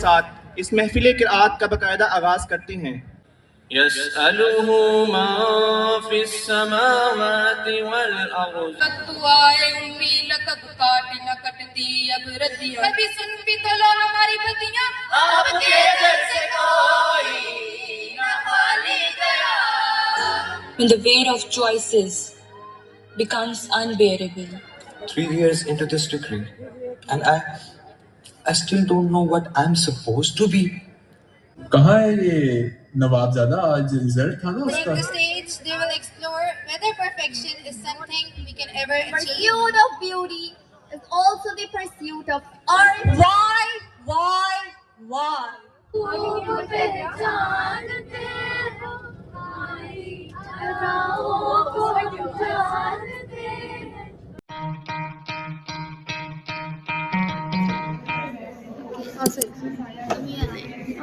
साथ इस महफिल क़िराअत का बाकायदा आगाज़ करते हैं। यस्अलुहु मा फिस समावाति वल अर्ज़। कत्तुआए उम्मी लकब काटी न कटती अब रतियां, कभी सुन भी तो लो हमारी बतियां, आपके दर से कोई न खाली गया। When the weight of choices becomes unbearable. 3 years into this degree, and I still don't know what I'm supposed to be. कहाँ है ये नवाबजादा? आज रिजल्ट था ना उसका। On the stage, they will explore whether perfection is something we can ever achieve. Pursuit of beauty is also the pursuit of art. Why?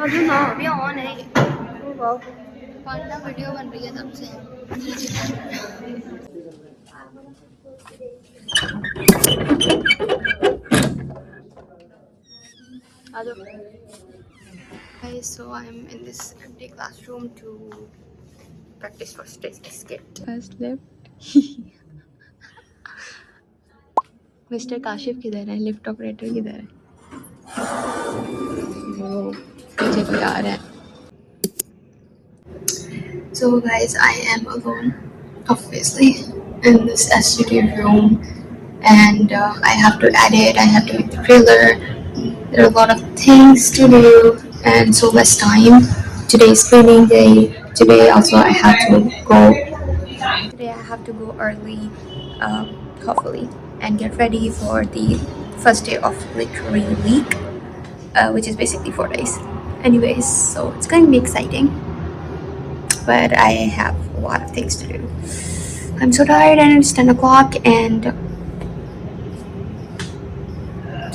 अभी ना अभी ऑन है। पांडा वीडियो बन रही है तब से। Guys, so I'm in this empty classroom to practice for stage skit. First left. Mister Kashif किधर है? लिफ्ट ऑपरेटर किधर है? वो पीछे कोई आ रहा है। So guys, I am alone, obviously, in this studio room, and I have to edit. I have to make the trailer. There are a lot of things to do, and so less time. Today is cleaning day. Today also I have to go. Today I have to go early, hopefully, and get ready for the first day of literary week, which is basically 4 days. Anyways, so it's going to be exciting, but I have a lot of things to do. I'm so tired, and it's 10 o'clock, and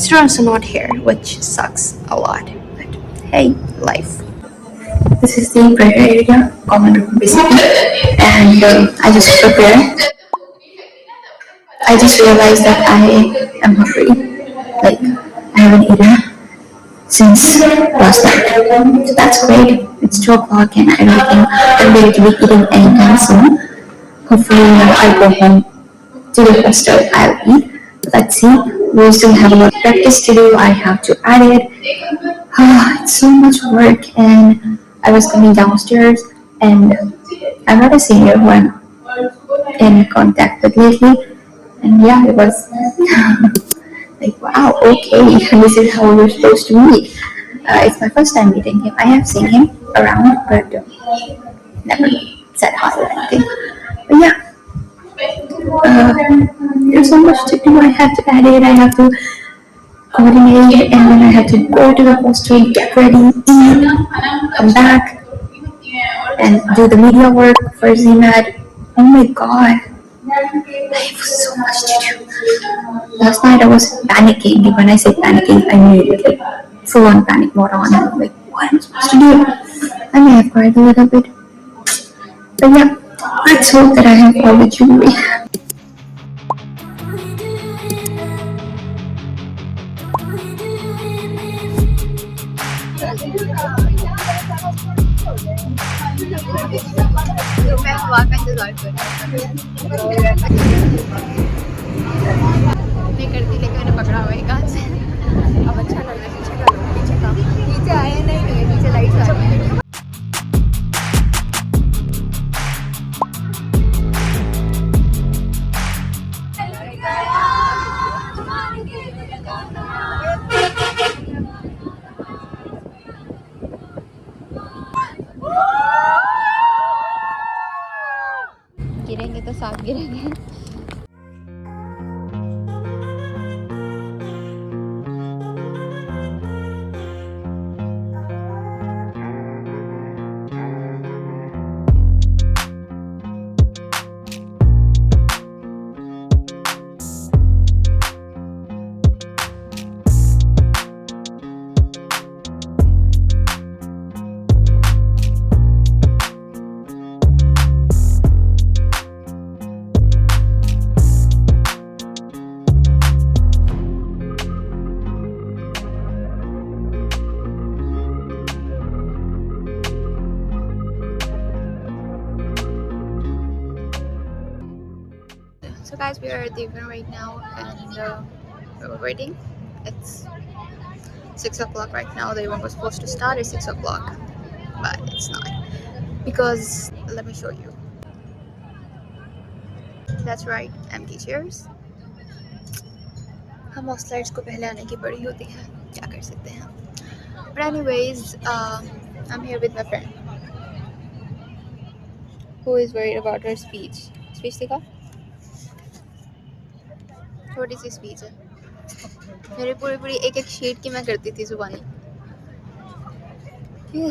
students are not here, which sucks a lot, but hey, life. This is the prayer area, common room basically, and I just prepared. I just realized that I am hungry. Like, I haven't eaten since last night. So that's great. It's 2 o'clock and I don't think I'm going to be eating anytime soon. Hopefully when I go home to the hostel, I'll eat. But let's see. We still have a lot of practice to do. I have to edit. It's so much work, and I was coming downstairs, and I'm not a senior who I'm in contact with lately. And yeah, it was like, wow, okay, this is how we're supposed to meet. It's my first time meeting him. I have seen him around, but never said hi or anything. But yeah, there's so much to do. I have to edit, I have to coordinate, and then I have to go to the hostel, get ready, eat, come back, and do the media work for ZMAD. Oh my god. I have so much to do. Last night I was panicking. When I say panicking, I mean it, like full-on panic mode on. I'm like, what am I supposed to do? I may have cried a little bit. But yeah, let's hope that I have all the jewelry. नहीं करती, लेकिन मैंने पकड़ा हुआ है एक हाथ से। अब अच्छा लग रहा है। पीछे का पीछे आए नहीं, पीछे लाइट आ रही है। गिरेंगे तो साथ गिरेंगे। So guys, we are at the event right now and we're waiting. It's 6 o'clock right now. The event was supposed to start at 6 o'clock, but it's not. Because, let me show you. That's right, empty chairs. हम hostelites को पहले आने की बड़ी होती है, क्या कर सकते हैं. But anyways, I'm here with my friend who is worried about her speech. Speech देखा? छोटी सी स्पीच है. मेरी पूरी एक शीट की मैं करती थी जुबानी.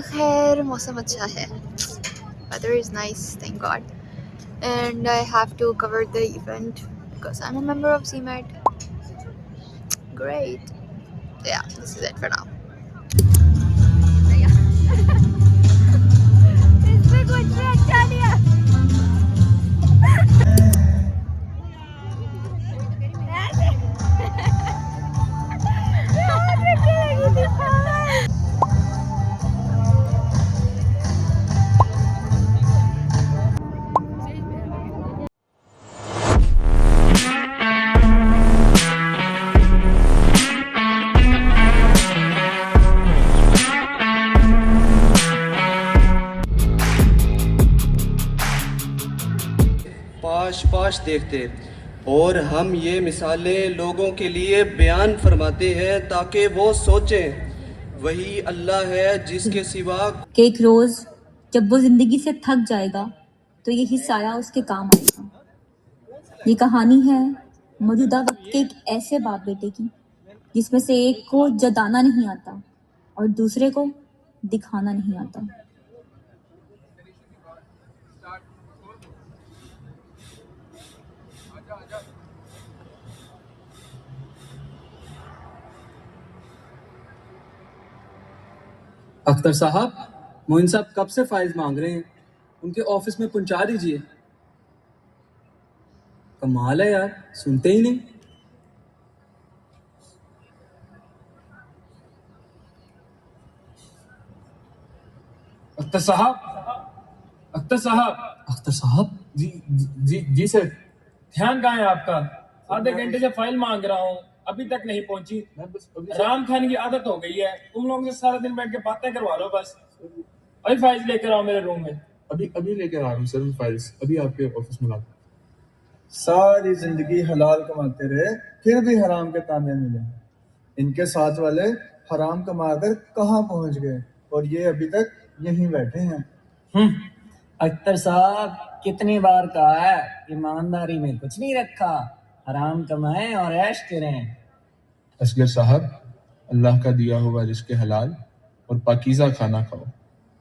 खैर मौसम अच्छा है. Weather is nice, thank God. And I have to cover the event because I'm a member of CMAT. Great. Yeah, this is it for now. पाश पाश देखते और हम ये मिसालें लोगों के लिए बयान फरमाते हैं ताकि वो सोचें वही अल्लाह है जिसके सिवा कि एक रोज़ जब वो ज़िंदगी से थक जाएगा तो यही साया उसके काम आएगा. ये कहानी है मौजूदा वक्त के एक ऐसे बाप बेटे की जिसमें से एक को जताना नहीं आता और दूसरे को दिखाना नहीं आता. अख्तर साहब, मोइन साहब कब से फाइल्स मांग रहे हैं, उनके ऑफिस में पहुंचा दीजिए. कमाल है यार, सुनते ही नहीं. अख्तर साहब, अख्तर साहब, अख्तर साहब, जी सर. ध्यान कहाँ है आपका? आधे घंटे से फाइल मांग रहा हूँ, अभी तक नहीं पहुंची. राम खान की आदत हो गई है, तुम लोगों से सारा दिन बैठ के बातें करवा लो बस. अभी फाइल्स लेकर आओ मेरे रूम में. अभी लेकर आ रहा हूँ सर फाइल्स, अभी आपके ऑफिस में लाता हूँ. सारी जिंदगी हलाल कमाते रहे, फिर भी हराम के ताने मिले. इनके साथ वाले हराम कमाकर कहाँ पहुंच गए और ये अभी तक यहीं बैठे हैं. अख्तर साहब, कितनी बार कहा है, ईमानदारी में कुछ नहीं रखा, हराम कमाएं और ऐश करें. असगर साहब, अल्लाह का दिया हुआ रिज़्क़ हलाल और पाकीज़ा खाना खाओ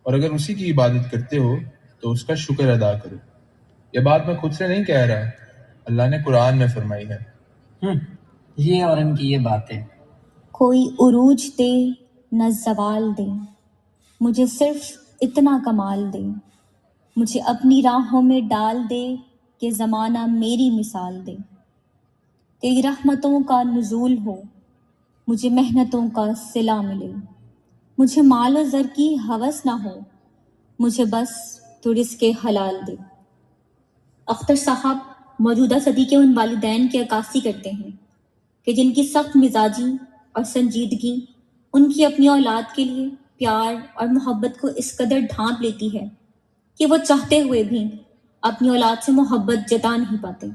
और अगर उसी की इबादत करते हो तो उसका शुक्र अदा करो. ये बात मैं खुद से नहीं कह रहा, अल्लाह ने कुरान में फरमाई है. ये और इनकी ये बातें. कोई उरूज दे न ज़वाल दे, मुझे सिर्फ इतना कमाल दे. मुझे अपनी राहों में डाल दे कि ज़माना मेरी मिसाल दे. तेरी रहमतों का नुज़ूल हो, मुझे मेहनतों का सिला मिले. मुझे माल और ज़र की हवस ना हो, मुझे बस तो रिज़्क़े हलाल दे. अख्तर साहब मौजूदा सदी के उन वालिदैन की अक्कासी करते हैं कि जिनकी सख्त मिजाजी और संजीदगी उनकी अपनी औलाद के लिए प्यार और मोहब्बत को इस कदर ढांप लेती है कि वो चाहते हुए भी अपनी औलाद से मोहब्बत जता नहीं पाते.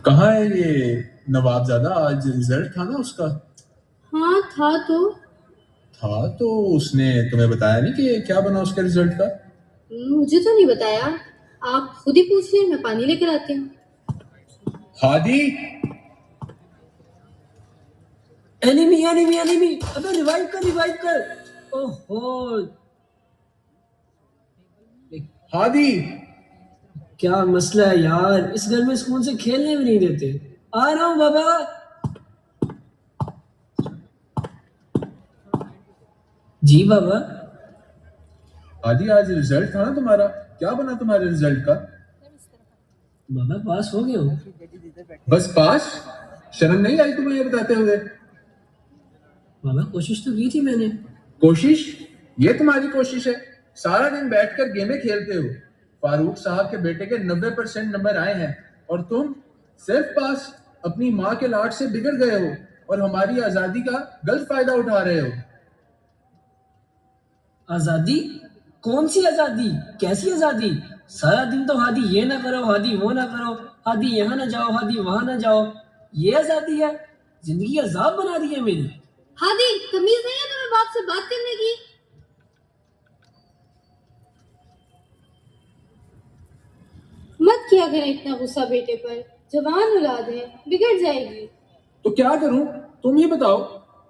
कहाँ है ये नवाबजादा? आज रिजल्ट था ना उसका? हाँ था तो उसने तुम्हें बताया नहीं कि क्या बना उसके रिजल्ट का? मुझे तो नहीं बताया, आप खुद ही पूछ लें, मैं पानी लेकर आती हूँ. हादी, एनिमी, अबे रिवाइव कर. ओहो, हादी, क्या मसला है यार, इस घर में सुकून से खेलने भी नहीं देते. आ रहा हूँ बाबा। जी बाबा। आदि आज रिजल्ट था ना तुम्हारा, क्या बना तुम्हारे रिजल्ट का? बाबा पास हो गया हूँ। बस पास? शर्म नहीं आई तुम्हें ये बताते हुए? बाबा कोशिश तो की थी मैंने। कोशिश? ये तुम्हारी कोशिश है? सारा दिन बैठकर गेमें खेलते हो। फारूक साहब के बेटे के 90% नंबर आए हैं और तुम सिर्फ पास। अपनी माँ के लाड से बिगड़ गए हो और हमारी आजादी का गलत फायदा उठा रहे हो। आजादी? कौन सी आजादी? कैसी आजादी? सारा दिन तो हादी ये ना करो, हादी वो ना करो, हादी यहाँ ना जाओ, हादी वहां ना जाओ, ये आजादी है? जिंदगी अजाब बना दी है मेरी। हादी तमीज नहीं है तुम्हें बाप से बात करने की? मत किया करें इतना गुस्सा बेटे पर, जवान औलाद है, बिगड़ जाएगी। तो क्या करूं? तुम ही बताओ।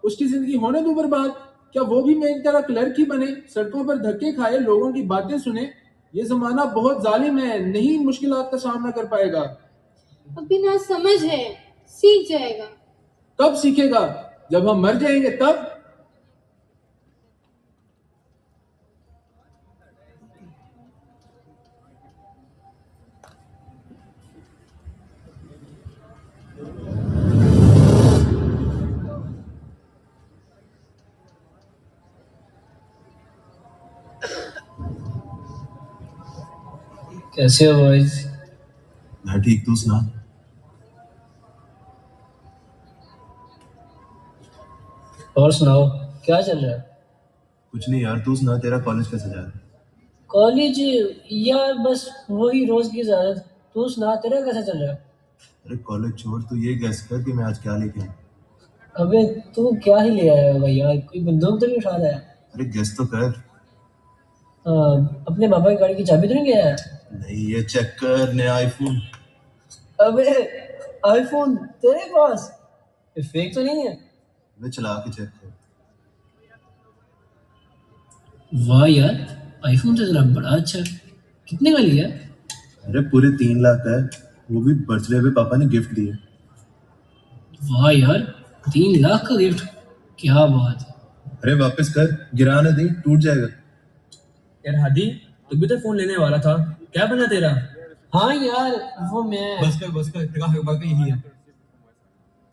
उसकी जिंदगी होने दो बर्बाद? क्या वो भी मेरी तरह क्लर्क ही बने, सड़कों पर धक्के खाए, लोगों की बातें सुने? ये जमाना बहुत जालिम है, नहीं मुश्किलात का सामना कर पाएगा। अभी ना समझ है, सीख जाएगा। कब सीखेगा? जब हम मर जाएंगे तब? कैसे हो बॉयज? मैं ठीक, तू सुना? और सुनाओ क्या चल रहा है? कुछ नहीं यार, तू सुना, तेरा कॉलेज कैसा जा रहा है? कॉलेज यार बस वही रोज की ज़्यादा। तू सुना तेरा कैसा चल रहा है? अरे कॉलेज छोड़, तू ये गैस कर कि मैं आज क्या लेके आया। अबे तू क्या ही ले आया होगा यार, कोई बंदूक तो नहीं उठा रहा है? अरे गैस तो कर। अपने पापा की गाड़ी की चाबी तो नहीं ले आया? नहीं, ये चेक कर, नया आईफोन। अबे आईफोन तेरे पास? ये फेक तो नहीं है? मैं चला के चेक कर। वाह यार, आईफोन तो तेरा बड़ा अच्छा है। कितने का लिया? अरे पूरे 3 लाख का है, वो भी बर्थडे पे पापा ने गिफ्ट दिया। वाह यार, 3 लाख का गिफ्ट, क्या बात है। अरे वापस कर, गिरा ना दी, टूट जाएगा। यार हादी, तू भी तो फोन लेने वाला था, क्या बना तेरा? हाँ यार वो मैं बस कर, बाकी यही है।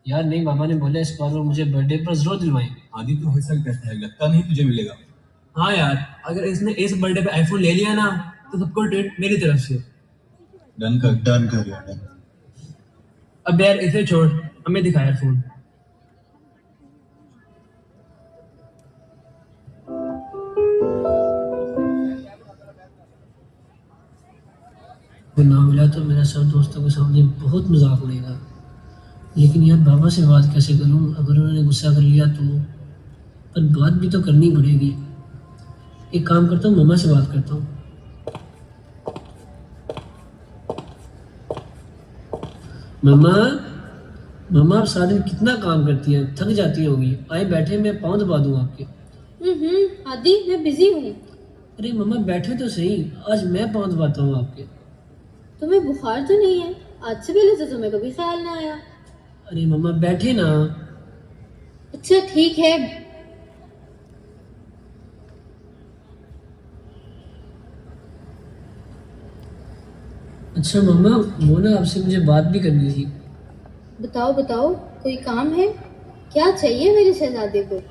यार नहीं, मामा ने बोला इस बार वो मुझे बर्थडे पर जरूर दिलवाएं। हादी तो हर साल कहता है, लगता नहीं तुझे मिलेगा। हाँ यार, अगर इसने इस बर्थडे पे आईफोन ले लिया ना तो सबको ट्रीट मेरी तरफ से। डन कर यार, डन। अब यार इसे छोड़, हमें दिखा यार फोन। ना मिला तो मेरा सब दोस्तों के सामने बहुत मजाक उड़ेगा, लेकिन यार बाबा से बात कैसे करूं? अगर उन्होंने गुस्सा कर लिया तो? पर बात भी तो करनी पड़ेगी। एक काम करता हूँ, मम्मा से बात करता हूँ। मम्मा आप सारा दिन कितना काम करती हैं, थक जाती होगी। आए बैठे, मैं पाँव दबा दूँ आपके। आदि मैं बिजी हूँ। अरे मम्मा बैठे तो सही, आज मैं पाँव दबाता हूँ आपके। तुम्हें बुखार तो नहीं है? आज से पहले तो तुम्हें कभी ख्याल ना आया। अरे मम्मा बैठे ना। अच्छा ठीक है। अच्छा मम्मा, वो ना आपसे मुझे बात भी करनी थी। बताओ, कोई काम है? क्या चाहिए मेरे शहजादे को?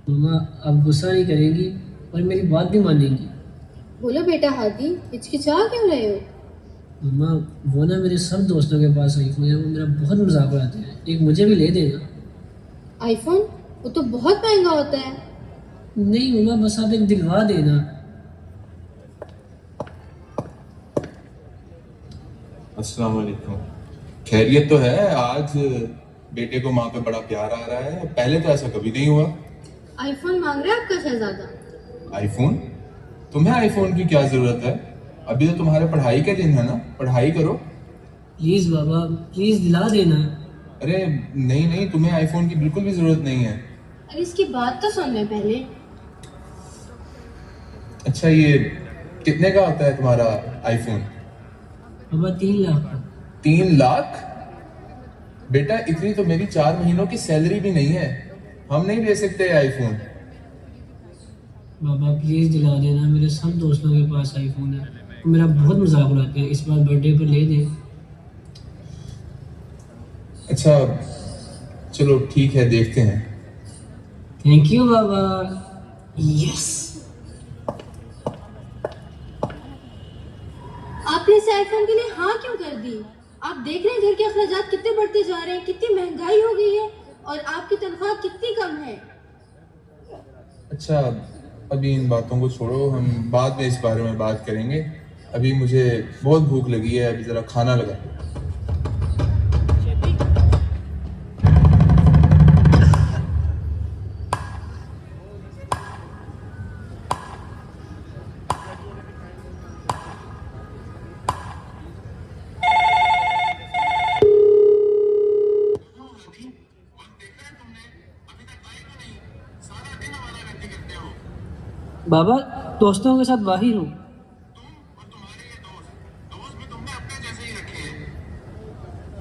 मम्मा आप गुस्सा नहीं करेंगी और मेरी बात भी मानेंगी? बोलो बेटा हादी, हिचकिचा क्यों रहे हो? मम्मा वो ना मेरे सब दोस्तों के पास आईफोन है, वो मेरा बहुत मजाक उड़ाते हैं। एक मुझे भी ले देना। आईफोन? वो तो बहुत महंगा होता है। नहीं मम्मा, बस आप एक दिलवा देना। अस्सलाम वालेकुम। खैरियत तो है? आज बेटे को माँ पे बड़ा प्यार आ रहा है, पहले तो ऐसा कभी नहीं हुआ। आईफोन मांग रहा है आपका शहजादा? आईफोन? तुम्हें आईफोन की क्या जरूरत है? अभी तो तुम्हारे पढ़ाई के दिन है ना, पढ़ाई करो। प्लीज बाबा, प्लीज दिला देना। अरे नहीं, तुम्हें आईफोन की बिल्कुल भी जरूरत नहीं है। अरे इसकी बात तो सुन ले पहले। अच्छा ये कितने का होता है तुम्हारा आईफोन? बाबा 3 लाख का। 3 लाख? बेटा इतनी तो मेरी 4 महीनों की सैलरी भी नहीं है, हम नहीं ले सकते आईफोन। बाबा प्लीज़ दिला देना, मेरे सब दोस्तों के पास आईफोन है, वो मेरा बहुत मजाक उड़ाते हैं, इस बार बर्थडे पर ले दें। अच्छा चलो ठीक है, देखते हैं। Thank you Baba. यस। आपने इस आईफोन के लिए हाँ क्यों कर दी? आप देख रहे हैं घर के अखराजात कितने बढ़ते जा रहे हैं, कितनी महंगाई हो गई है और आपकी तनख्वाह कितनी कम है। अच्छा अभी इन बातों को छोड़ो, हम बाद में इस बारे में बात करेंगे। अभी मुझे बहुत भूख लगी है, अभी ज़रा खाना लगा। बाबा दोस्तों के साथ बाहर हूँ।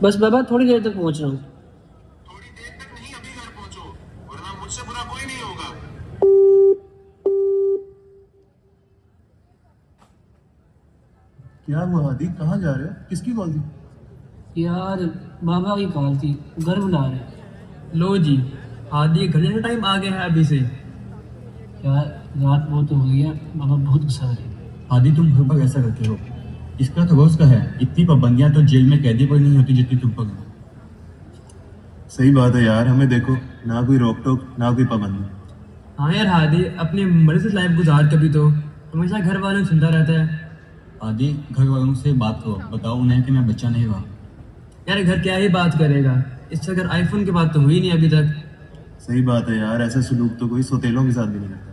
बस बाबा थोड़ी देर तक पहुँच रहा हूँ। क्या हुआ हादी, कहाँ जा रहे हो? किसकी कॉल थी? यार बाबा की कॉल थी, घर बुला रहे। लो जी, आदि घर जाने का टाइम आ गया है अभी से। यार रात बहुत हो गई है, बाबा बहुत गुस्सा है। आदि तुम घर पर ऐसा करते हो, इसका तो बॉस का है। इतनी पाबंदियां तो जेल में कैदी पर नहीं होती जितनी तुम पर। सही बात है यार, हमें देखो, ना कोई रोक टोक ना कोई पाबंदी। हाँ यार हादी, अपनी मर्जी से लाइफ गुजार, कभी तो हमेशा घर वालों को सुनता रहता है। आदि घर वालों से बात करो, बताओ उन्हें कि मैं बच्चा नहीं हुआ। यार घर क्या ही बात करेगा, इससे अगर आईफोन की बात तो हुई नहीं अभी तक। सही बात है यार, ऐसा सलूक तो कोई सौतेलों के साथ भी नहीं करता।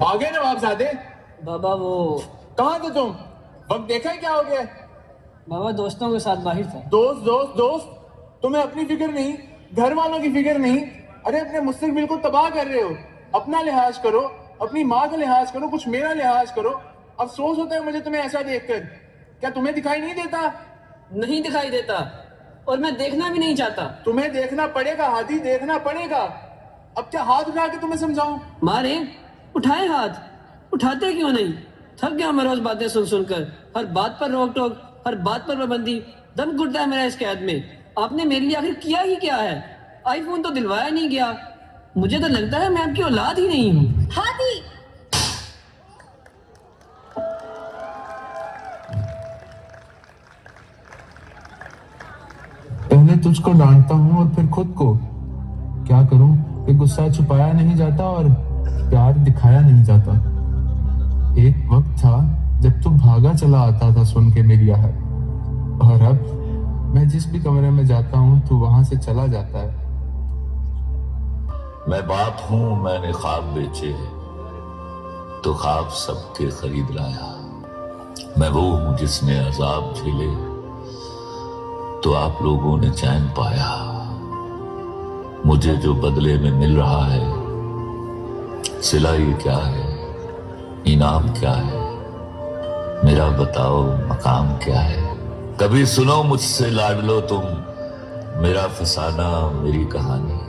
आगे नवाबजादे। बाबा वो कहाँ थे तुम? वक्त देखा है क्या हो गया? बाबा दोस्तों के साथ बाहर था। दोस्त दोस्त दोस्त, तुम्हें अपनी फिक्र नहीं, घर वालों की फिक्र नहीं। अरे अपने मुस्तकबिल को तबाह कर रहे हो। अपना लिहाज करो, अपनी माँ का लिहाज करो, कुछ मेरा लिहाज करो। अफसोस होता है मुझे तुम्हें ऐसा देखकर। क्या तुम्हें दिखाई नहीं देता? नहीं दिखाई देता, और मैं देखना भी नहीं चाहता। तुम्हें देखना पड़ेगा हादी, देखना पड़ेगा। अब क्या हाथ उठा के तुम्हें समझाऊं? मारे उठाए हाथ, उठाते क्यों नहीं? थक गया मैं रोज बातें सुन सुनकर, हर बात पर रोक टोक, हर बात पर पाबंदी। दम घुटता है मेरा इस कैद में। आपने मेरे लिए आखिर किया ही क्या है? आईफोन तो दिलवाया नहीं गया। मुझे तो लगता है मैं आपकी औलाद ही नहीं हूँ। हादी पहले तुझको डांटता हूँ और फिर खुद को। क्या करूं कि गुस्सा छुपाया नहीं जाता और प्यार दिखाया नहीं जाता। एक वक्त था जब तू भागा चला आता था सुन के मेरी आहट, और अब मैं जिस भी कमरे में जाता हूँ तू वहां से चला जाता है। मैं बाप हूं, मैंने ख्वाब बेचे तो ख्वाब सबके खरीद लाया। मैं वो हूं जिसने अजाब झेले तो आप लोगों ने चैन पाया। मुझे जो बदले में मिल रहा है, सिला ये क्या है, इनाम क्या है, मेरा बताओ मकाम क्या है। कभी सुनो मुझसे लाडलो तुम मेरा फसाना मेरी कहानी।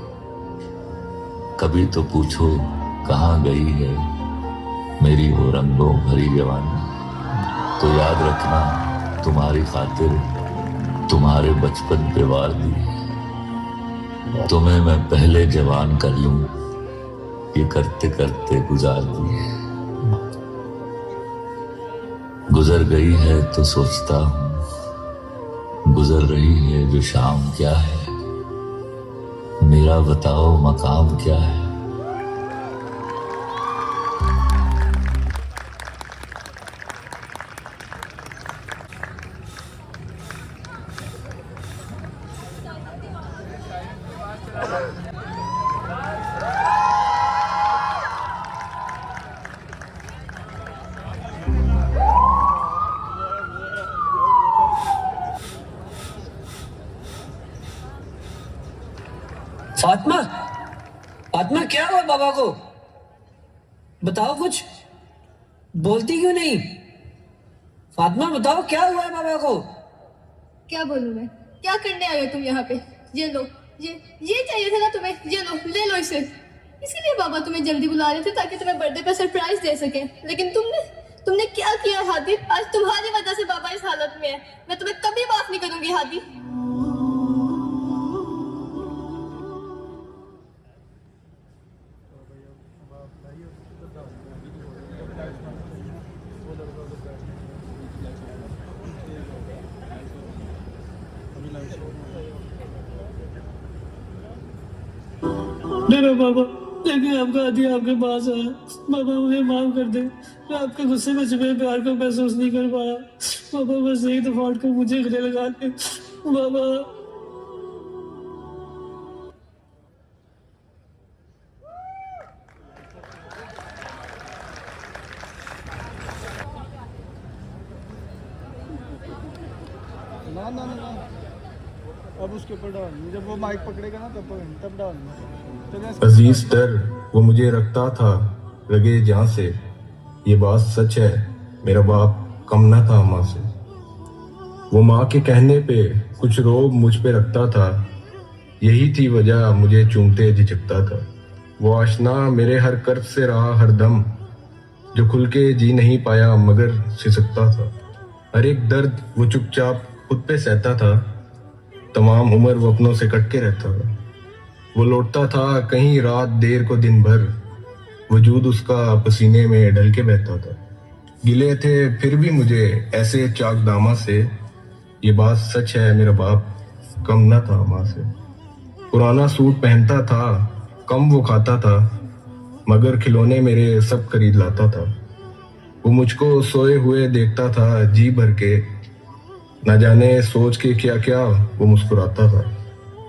कभी तो पूछो कहाँ गई है मेरी वो रंगों भरी जवानी। तो याद रखना तुम्हारी खातिर तुम्हारे बचपन पे वार दी। तुम्हें मैं पहले जवान कर लूं, ये करते करते गुजार दी। गुजर गई है तो सोचता हूं गुजर रही है जो शाम क्या है, मेरा बताओ मकाम क्या है। फातिमा, फातिमा क्या हुआ बाबा को? बताओ कुछ, बोलती क्यों नहीं? फातिमा बताओ क्या हुआ है बाबा को? क्या बोलूं मैं? क्या करने आए हो तुम यहाँ पे? ये लो, ये चाहिए था ना तुम्हें, ये लो, ले लो इसे। इसीलिए बाबा तुम्हें जल्दी बुला रहे थे ताकि तुम्हें बर्थडे पर सरप्राइज दे सके। लेकिन तुमने क्या किया हादी? आज तुम्हारी वजह से बाबा इस हालत में है। मैं तुम्हें कभी माफ नहीं करूंगी हादी। मेरा बाबा लेकिन आपका आदि आपके पास आया। बाबा मुझे माफ कर दे, मैं आपके गुस्से में छुपे प्यार को महसूस नहीं कर पाया। बाबा बस एक दफा उठ कर मुझे गले लगा के बाबा। ना ना ना अब उसके ऊपर डाल, जब वो माइक पकड़ेगा ना तब डालना। अजीज तर वो मुझे रखता था लगे जहाँ से, ये बात सच है मेरा बाप कम ना था माँ से। वो माँ के कहने पे कुछ रोब मुझ पे रखता था, यही थी वजह मुझे चूमते झिझकता था। वो आशना मेरे हर कर्ज से रहा हरदम, जो खुल के जी नहीं पाया मगर सिसकता था। हर एक दर्द वो चुपचाप खुद पे सहता था, तमाम उम्र वो अपनों से कट के रहता था। वो लौटता था कहीं रात देर को दिन भर, वजूद उसका पसीने में ढल के बहता था। गिले थे फिर भी मुझे ऐसे चाक दामा से, ये बात सच है मेरा बाप कम ना था माँ से। पुराना सूट पहनता था, कम वो खाता था, मगर खिलौने मेरे सब खरीद लाता था। वो मुझको सोए हुए देखता था जी भर के, न जाने सोच के क्या क्या वो मुस्कुराता था।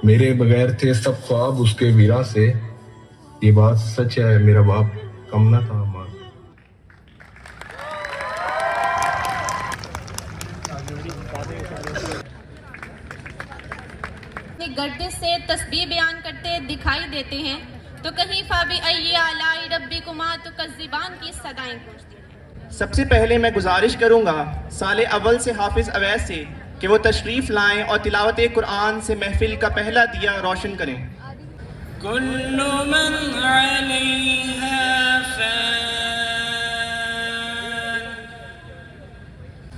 मेरे बगैर थे सब ख्वाब उसके वीरा से, ये बात सच है मेरा बाप कम ना था माँ। गड्ढे से तस्बीह बयान करते दिखाई देते हैं तो कहीं फाबी अय्ये आलाई रब्बी कुमा तो कज़्ज़िबान की सदाएं गूंजती हैं। सबसे पहले मैं गुजारिश करूंगा साले अव्वल से हाफिज अवैस से कि वो तशरीफ लाएं और तिलावत कुरान से महफिल का पहला दिया रोशन करें। कुल्लु मन अलैहा फ़ान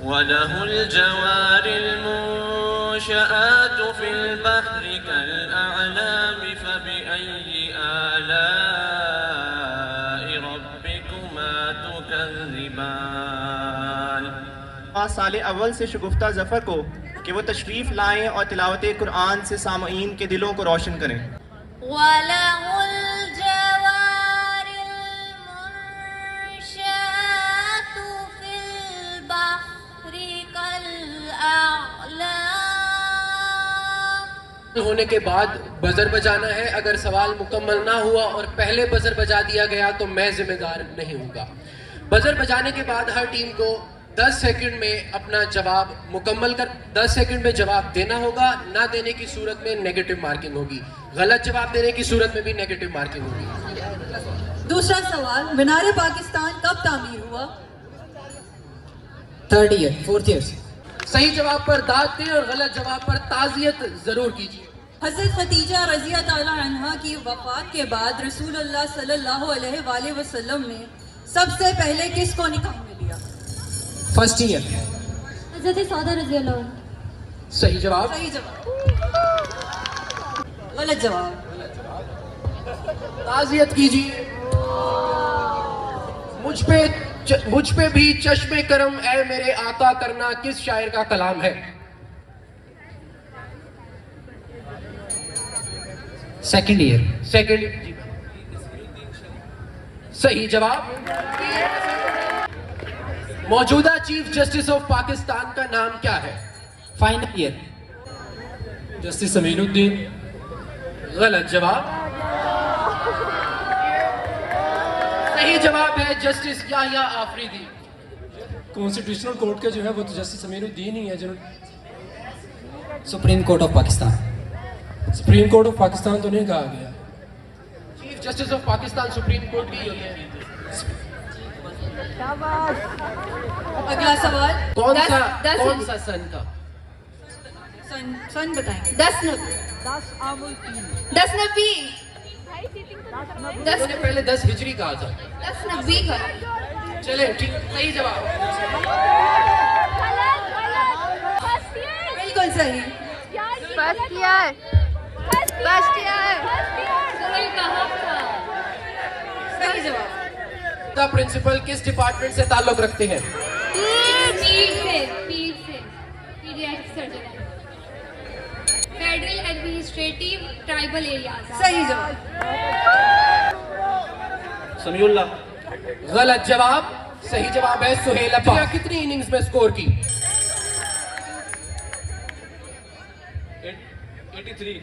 वलहुल जवारिल मुंशआतु फिल बहरि कल अअलामि फबिअय्यि आलाइ रब्बिकुमा तुकज़्ज़िबान। साले अव्वल से शगुफ्ता जफर को कि वो तशरीफ लाएं और तिलावत कुरान से सामईन के दिलों को रोशन करें। वलहुल जवारिल मुंशआतु फिल बहरि कल अअलाम। होने के बाद बजर बजाना है। अगर सवाल मुकम्मल ना हुआ और पहले बजर बजा दिया गया तो मैं जिम्मेदार नहीं हूँगा। बजर बजाने के बाद हर टीम को 10 सेकंड में अपना जवाब मुकम्मल कर 10 सेकंड में जवाब देना होगा। ना देने की सूरत में नेगेटिव मार्किंग होगी, गलत जवाब देने की सूरत में भी नेगेटिव मार्किंग होगी। दूसरा सवाल, मीनार पाकिस्तान कब तामीर हुआ? 3rd year 4th year. सही जवाब पर दाद दें और गलत जवाब पर ताज़ियत जरूर कीजिए। हज़रत खदीजा रज़ी अल्लाह अन्हा की वफ़ात के बाद रसूलुल्लाह सल्लल्लाहु अलैहि वसल्लम ने सबसे पहले किसको निकाह में लिया? 1st year. हज़रत सौदा रज़ी अल्लाह अन्हा। सही जवाब। सही जवाब। गलत जवाब। ताज़ियत कीजिए। मुझ पे भी चश्मे करम ए मेरे आका करना किस शायर का कलाम है? 2nd year. सही जवाब। मौजूदा चीफ जस्टिस ऑफ पाकिस्तान का नाम क्या है? Final year. जस्टिस अमीनुद्दीन। गलत जवाब। सही जवाब है justice Yahya Afridi. Constitutional court के जो है वो तो जस्टिस अमीनुद्दीन ही है। Supreme court of Pakistan. Supreme court of Pakistan तो नहीं कहा गया। Chief justice of Pakistan supreme court की होते हैं। अगला सवाल। कौन सा सन था? सन बताएंगे। 10 नबी। 10 नबी। मैंने पहले 10 हिजरी कहा था। 10 नबी का। चले ठीक, सही जवाब। बिल्कुल सही। First year. सही जवाब। द प्रिंसिपल किस डिपार्टमेंट से ताल्लुक रखते हैं? Federal administrative tribal areas. सही जवाब। समीउल्लाह। गलत जवाब। सही जवाब है सुहेल अब्बास। कितनी इनिंग्स में स्कोर की? 83।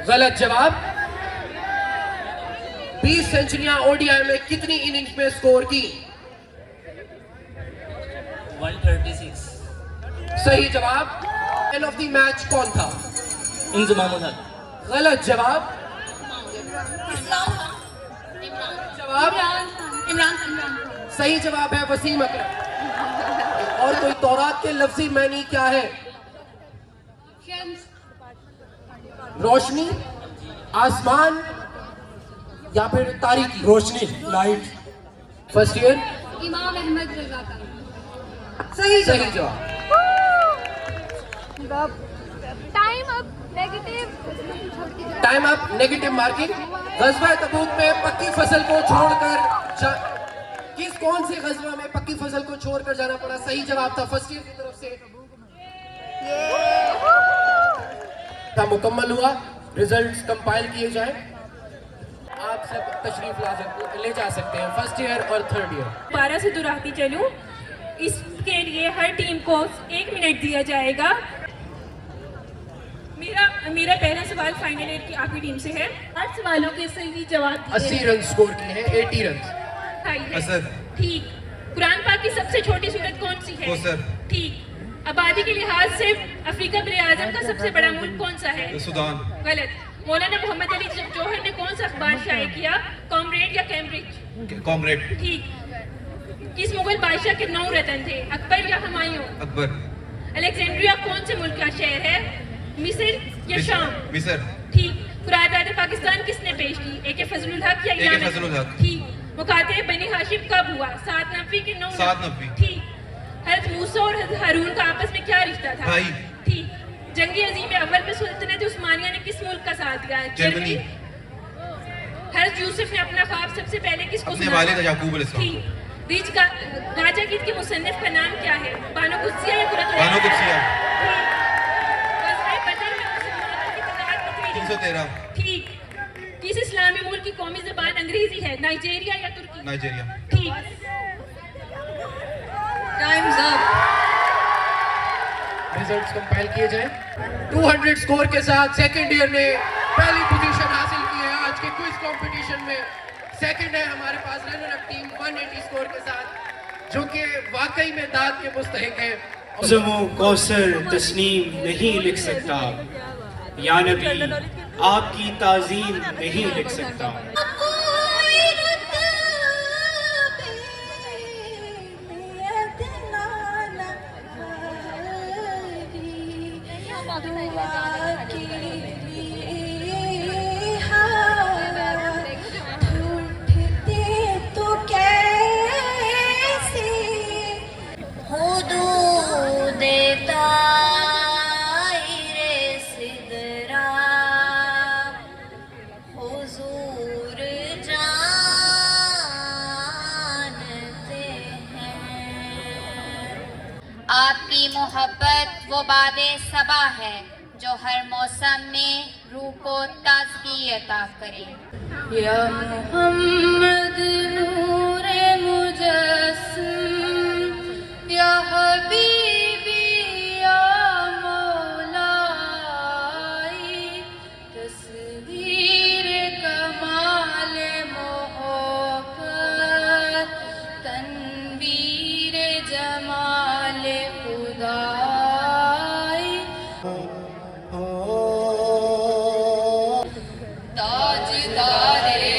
गलत जवाब। 20 सेंचुरियां ओडीआई में कितनी इनिंग्स में स्कोर की? 136। सही जवाब। मैन ऑफ द मैच कौन था? इंजमाम उल हक। गलत जवाब। जवाब इमरान। सही जवाब है वसीम अकरम। और कोई तौरात के लफ्जी मानी क्या है? रोशनी, आसमान या फिर तारीकी? रोशनी, light. First year. Imam Ahmad Raza का। सही जवाब। Time up. Negative marking. गज़वा तबूक में पक्की फसल को छोड़कर कौन से गज़वा में पक्की फसल को छोड़कर जाना पड़ा? सही जवाब था फर्स्ट ईयर की तरफ से। मुकम्मल हुआ। रिजल्ट्स कंपाइल किए जाए। आप सब तशरीफ ले जा सकते हैं फर्स्ट ईयर और थर्ड ईयर। 12 से दोहराती चलूं। इसके लिए हर टीम को 1 मिनट दिया जाएगा। मेरा पहला सवाल फाइनल ईयर की आपकी टीम से है। 8 सवालों के सही जवाब 80 रन स्कोर किए हैं। 80 रन। ठीक। कुरान पाक की सबसे छोटी सूरत कौन सी है? ठीक। आबादी के लिहाज से अफ्रीका बरे आज़म का सबसे बड़ा मुल्क कौन सा है? सूडान। गलत। मौलाना मोहम्मद अली जौहर ने कौन सा अखबार शाये किया? कॉमरेड या कैम्ब्रिज? कॉमरेड। ठीक। किस मुगल बादशाह के 9 रतन थे? अकबर या हुमायूं? अकबर। अलेक्जेंड्रिया कौन से मुल्क का शहर है? मिस्र या शाम? मिस्र। ठीक। कुरान पाकिस्तान किसने पेश की? ए के फजलुल हक या इमाम? फजलुल हक। ठीक। मुकाते बनी हाशिम कब हुआ? 7 नबी के 9 नबी। ठीक। हज़रत मूसा और हज़रत हारून का आपस में क्या रिश्ता था? भाई। ठीक। जंगी अजीम अव्वल में सुल्तानत उस्मानिया ने किस मुल्क का साथ दिया? जर्मनी। हज़रत यूसुफ ने अपना ख्वाब सबसे पहले किसको अपने वालिद याकूब अलैहिस्सलाम। ठीक। रीच का राजा गीत के मुसन्निफ का नाम क्या है? बानो कुद्सिया या कुरतुल? बानो कुद्सिया। गज़वा बदर में मुसलमानों की तादाद कितनी थी? 313। ठीक। किस इस्लामी मुल्क की कौमी ज़बान अंग्रेजी है? नाइजीरिया या तुर्की? नाइजीरिया। ठीक। Times up. रिजल्ट्स कंपाइल किए जाएं। 200 स्कोर के साथ सेकंड ईयर ने पहली पोजीशन हासिल की है आज के क्विज कंपटीशन में। सेकंड है हमारे पास रनर अप टीम 180 स्कोर के साथ, जो कि वाकई में दाद के मुस्तहिक है। कौसर तस्नीम नहीं लिख सकता, या नबी आपकी ताज़ीम नहीं लिख सकता। आपकी मोहब्बत वो बादे सबा है जो हर मौसम में रूह को ताजगी अता करे। या मोहम्मद नूरे मुजस्सिम या हबीबी या मौलाई, तस्वीर कमाल मोहब्बत, तनवीर जमाल खुदाई, ताजदारे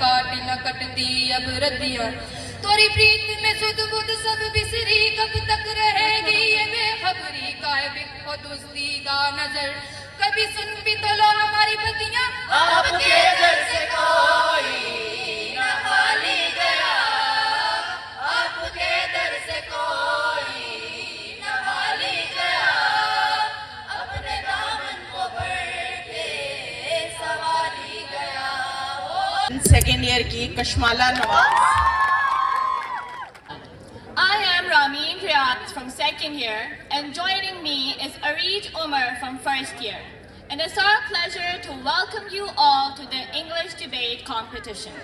काट न कटती अब रतिया तोरी प्रीत में सुध बुध सब बिसरी कब तक रहेगी ये बेखबरी काहे बिको दुस्तीदा नजर कभी सुन भी तो लो हमारी बतियां आपके दर से कोई न खाली गया आपके दर से कोई न खाली गया अपने दामन को भर के सवाली गया सेकेंड ईयर की Kashmala Nawaz. I am Ramin Riyad from second year, and joining me is Areej Umar from first year. And it's our pleasure to welcome you all to the English debate competition.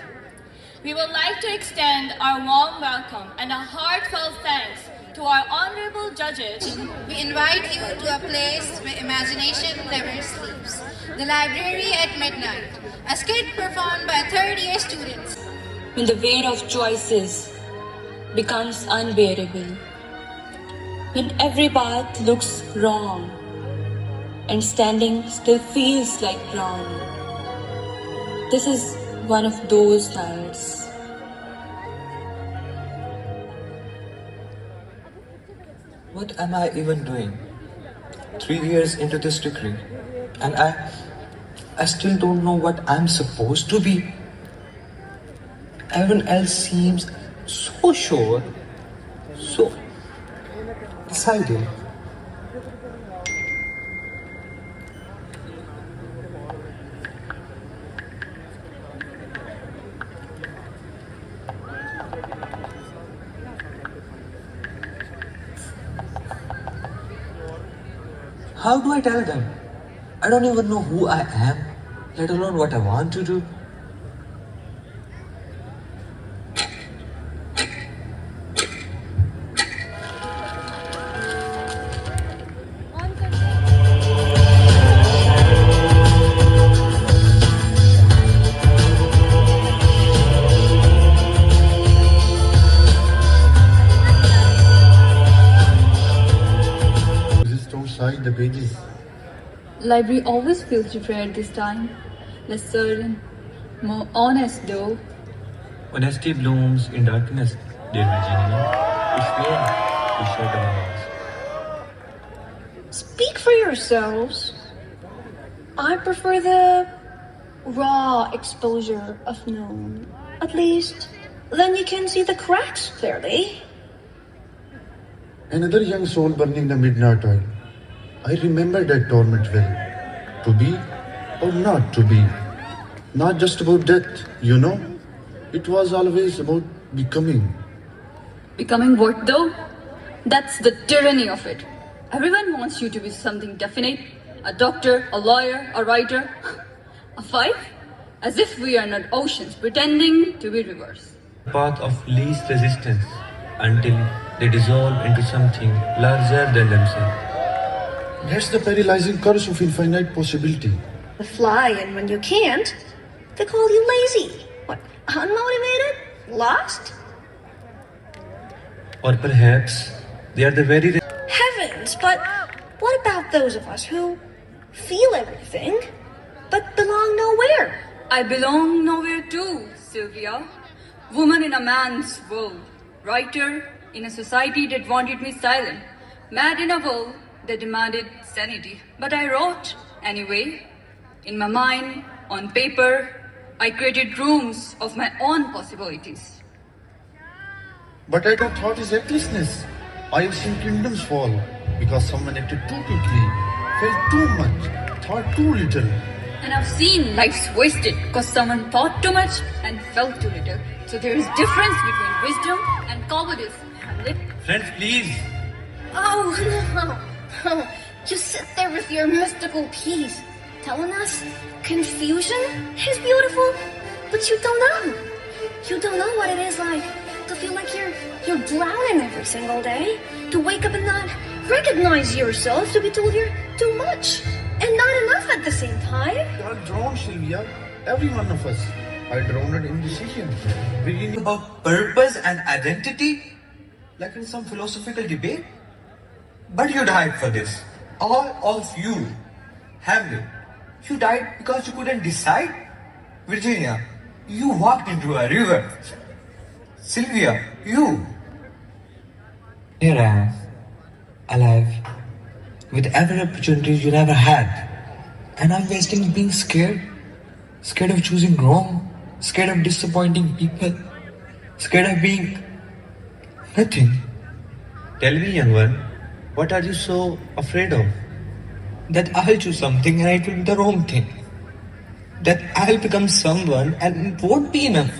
We would like to extend our warm welcome and a heartfelt thanks to our honorable judges. We invite you to a place where imagination never sleeps. The library at midnight. A skit performed by third-year students. When the weight of choices becomes unbearable, when every path looks wrong and standing still feels like wrong, this is one of those nights. What am I even doing? 3 years into this degree, and I still don't know what I'm supposed to be. Everyone else seems so sure, so decided. How do I tell them? I don't even know who I am, let alone what I want to do. The pages. Library always feels different this time. Less certain, more honest though. Honesty blooms in darkness, dear Virginia. It's fair to shut our mouths. Speak for yourselves. I prefer the raw exposure of known. At least, then you can see the cracks clearly. Another young soul burning the midnight oil. I remember that torment well. To be or not to be. Not just about death, you know. It was always about becoming. Becoming what though? That's the tyranny of it. Everyone wants you to be something definite. A doctor, a lawyer, a writer. A fight? As if we are not oceans pretending to be rivers. Path of least resistance until they dissolve into something larger than themselves. That's the paralyzing curse of infinite possibility. Fly, and when you can't, they call you lazy. What, unmotivated? Lost? Or perhaps they are the very Heavens, but what about those of us who feel everything, but belong nowhere? I belong nowhere too, Sylvia. Woman in a man's world. Writer in a society that wanted me silent. Mad in a world that demanded sanity. But I wrote anyway. In my mind, on paper, I created rooms of my own possibilities. But I don't thought is recklessness. I have seen kingdoms fall because someone acted too quickly, felt too much, thought too little. And I've seen lives wasted because someone thought too much and felt too little. So there is difference between wisdom and cowardice, Hamlet. Friends, please. Oh, no. You sit there with your mystical peace, telling us confusion is beautiful, but you don't know. You don't know what it is like to feel like you're drowning every single day, to wake up and not recognize yourself, to be told you're too much and not enough at the same time. We are drowned, Sylvia. Every one of us are drowned in indecision. Beginning about purpose and identity, like in some philosophical debate. But you died for this. All of you. Hamlet, you died because you couldn't decide. Virginia, You walked into a river. Sylvia, you. Here I am, alive, with every opportunity you never had. And I'm wasting being scared. Scared of choosing wrong. Scared of disappointing people. Scared of being nothing. Tell me, young one, what are you so afraid of? That I'll choose something and it will be the wrong thing. That I'll become someone and it won't be enough.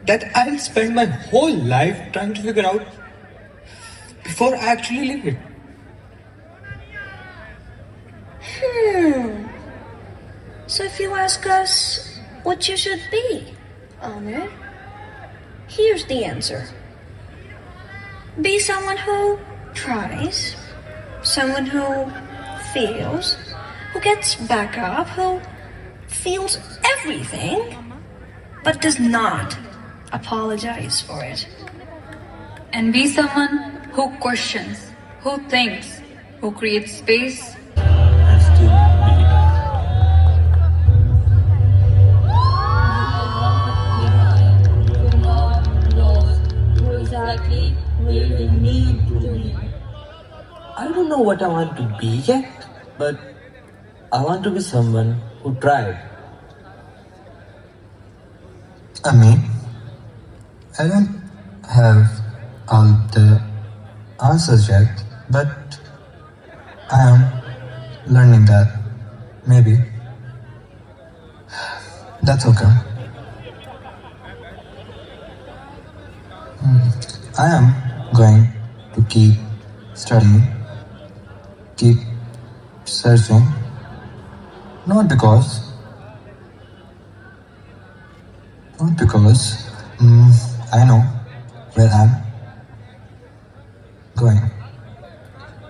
That I'll spend my whole life trying to figure out before I actually live it. So if you ask us what you should be, Amir, here's the answer. Be someone who tries, someone who feels, who gets back up, who feels everything, but does not apologize for it. And be someone who questions, who thinks, who creates space. And still be enough. Exactly where we need to be. I don't know what I want to be yet, but I want to be someone who tried. I mean, I don't have all the answers yet, but I am learning that. Maybe. That's okay. I am going to keep studying, keep searching, not because I know where I'm going,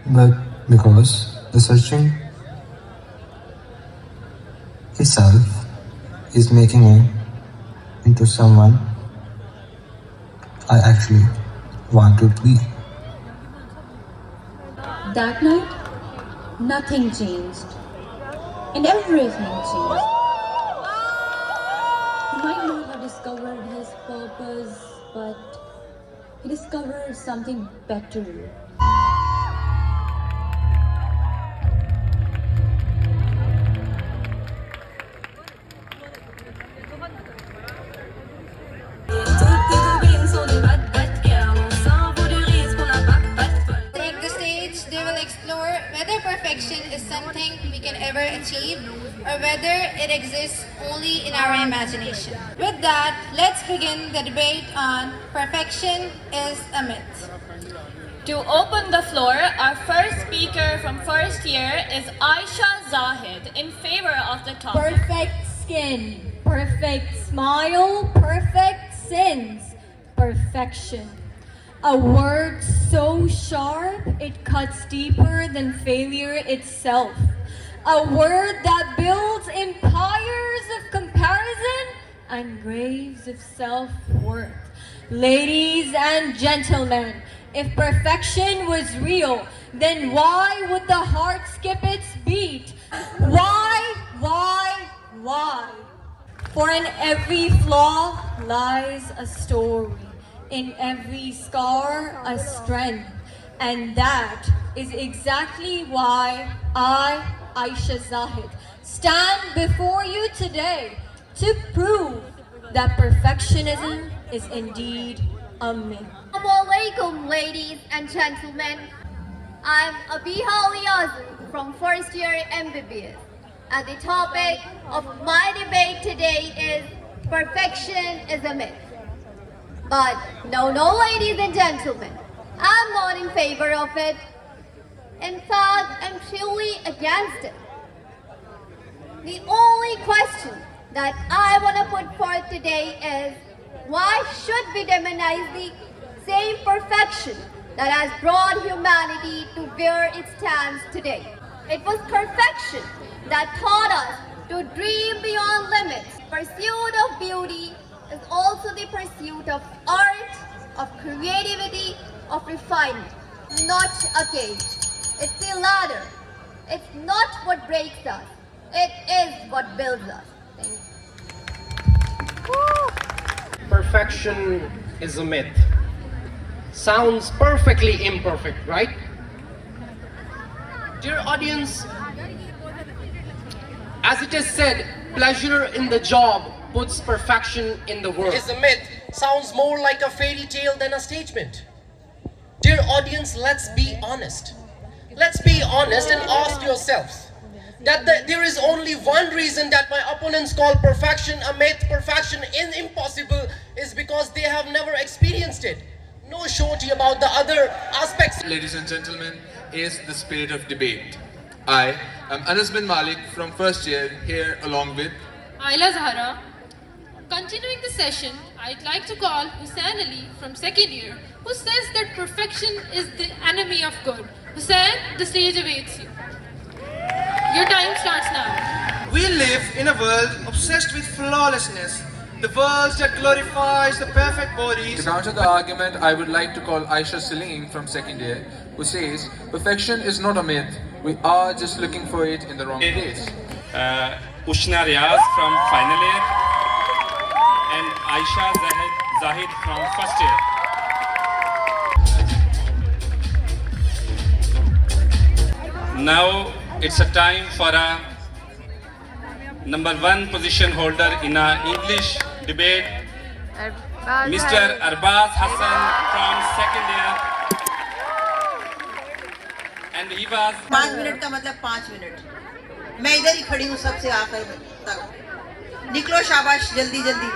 but because the searching itself is making me into someone I actually want to be. That night, nothing changed. And everything changed. He might not have discovered his purpose, but he discovered something better. Take the stage, they will explore whether perfection is something we can ever achieve or whether it exists only in our imagination. With that, let's begin the debate on perfection is a myth. To open the floor, our first speaker from first year is Aisha Zahid in favor of the topic. Perfect skin, perfect smile, perfect sins, perfection. A word so sharp it cuts deeper than failure itself. A word that builds empires of comparison and graves of self-worth. Ladies and gentlemen, if perfection was real, then why would the heart skip its beat? Why? For in every flaw lies a story. In every scar, a strength. And that is exactly why I, Aisha Zahid, stand before you today to prove that perfectionism is indeed a myth. Assalamu alaikum, ladies and gentlemen. I'm Abiha Aliazu from first year MBBS. And the topic of my debate today is perfection is a myth. But no, ladies and gentlemen, I'm not in favor of it. In fact, I'm truly against it. The only question that I want to put forth today is, why should we demonize the same perfection that has brought humanity to where it stands today? It was perfection that taught us to dream beyond limits. Pursuit of beauty is also the pursuit of art, of creativity, of refinement. Not a cage. It's the ladder. It's not what breaks us. It is what builds us. Thank you. Perfection is a myth. Sounds perfectly imperfect, right? Dear audience, as it is said, pleasure in the job puts perfection in the work. Is a myth. Sounds more like a fairy tale than a statement. Dear audience, let's be honest. Let's be honest and ask yourselves that there is only one reason that my opponents call perfection a myth, perfection is impossible, is because they have never experienced it. No shorty about the other aspects. Ladies and gentlemen, is the spirit of debate. I am Anas bin Malik from first year, here along with Ayla Zahra. Continuing the session, I'd like to call Hussain Ali from second year, who says that perfection is the enemy of good. Hussain, the stage awaits you. Your time starts now. We live in a world obsessed with flawlessness. The world that glorifies the perfect bodies. To counter the argument, I would like to call Aisha Salim from second year, who says perfection is not a myth. We are just looking for it in the wrong place. Ushna Riaz from final year and Aisha Zahid from first year. Now it's a time for a number 1 position holder in our English debate, Mr. Arbaz Hassan from second year, and he was 5 minute का मतलब 5 minute. मैं इधर ही खड़ी हूँ सबसे आखिर तक. निकलो शाबाश, जल्दी जल्दी.